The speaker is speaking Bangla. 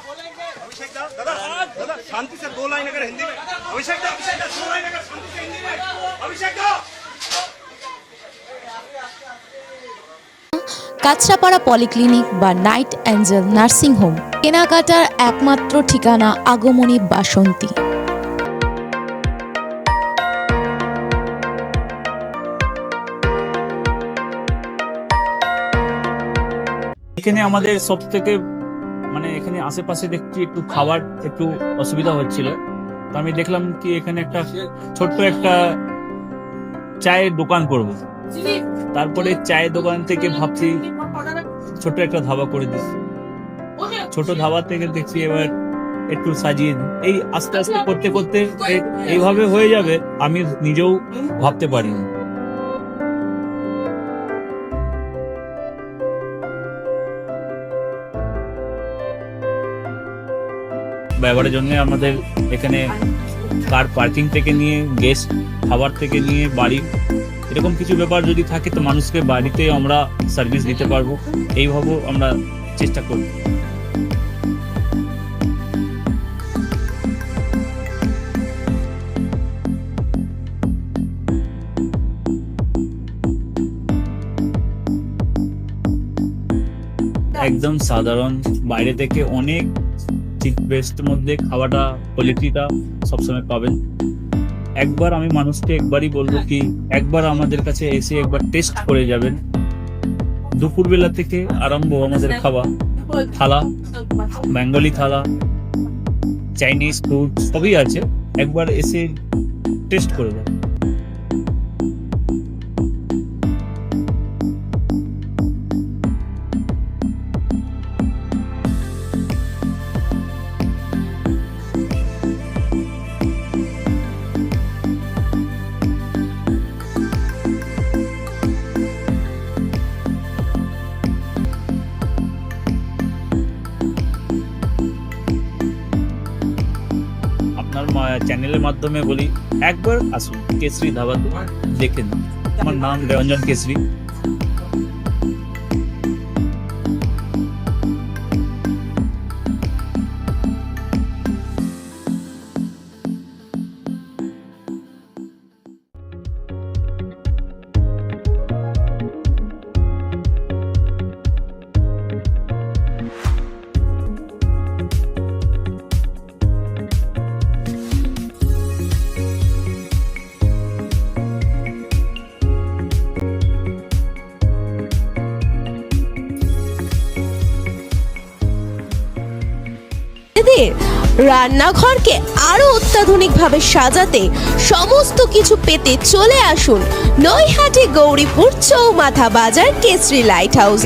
अभिषेक दा दादा दादा शांति से 2 लाइन अगर हिंदी में अभिषेक दा 2 लाइन अगर शांति से हिंदी में अभिषेक दा। কাঁচরাপাড়া পলিক্লিনিক বা নাইট অ্যাঞ্জেল নার্সিং হোম কেনাকাটার একমাত্র ঠিকানা আগমনী বাসন্তী। এখানে আমাদের সব থেকে মানে এখানে আশেপাশে দেখছি একটু খাবার একটু অসুবিধা হচ্ছিল, তো আমি দেখলাম কি এখানে একটা ছোট্ট একটা চায়ের দোকান করব। তারপরে চায়ের দোকান থেকে ভাবছি ছোট একটা ধাবা করে দিচ্ছি। ছোট ধাবা থেকে দেখছি এবার একটু সাজিয়ে এই আস্তে আস্তে করতে করতে এইভাবে হয়ে যাবে আমি নিজেও ভাবতে পারিনি। ব্যবহারের জন্য আমাদের এখানে কার পার্কিং থেকে নিয়ে গেস্ট খাবার থেকে নিয়ে বাড়ি এরকম কিছু ব্যাপার যদি থাকে তো মানুষকে বাড়িতে আমরা সার্ভিস দিতে পারবো, এইভাবে আমরা চেষ্টা করব। একদম সাধারণ, বাইরে থেকে অনেক চিপ বেস্ট মধ্যে খাওয়াটা কোয়ালিটিটা সবসময় পাবেন। একবার আমি মানুষকে একবারই বলবো কি একবার আমাদের কাছে এসে একবার টেস্ট করে যাবেন। দুপুরবেলা থেকে আরম্ভ আমাদের খাওয়া থালা, বেঙ্গলি থালা, চাইনিজ ফুড সবই আছে, একবার এসে টেস্ট করে যাবেন। চ্যানেলের মাধ্যমে বলি একবার আসুন কেশরী ধাবাতে দেখেন। আমার নাম রঞ্জন কেশরী। রান্নাঘরকে আরো অত্যাধুনিকভাবে সাজাতে সমস্ত কিছু পেতে চলে আসুন নৈহাটি গৌরীপুর চৌমাথা বাজার কেশরী লাইট হাউস।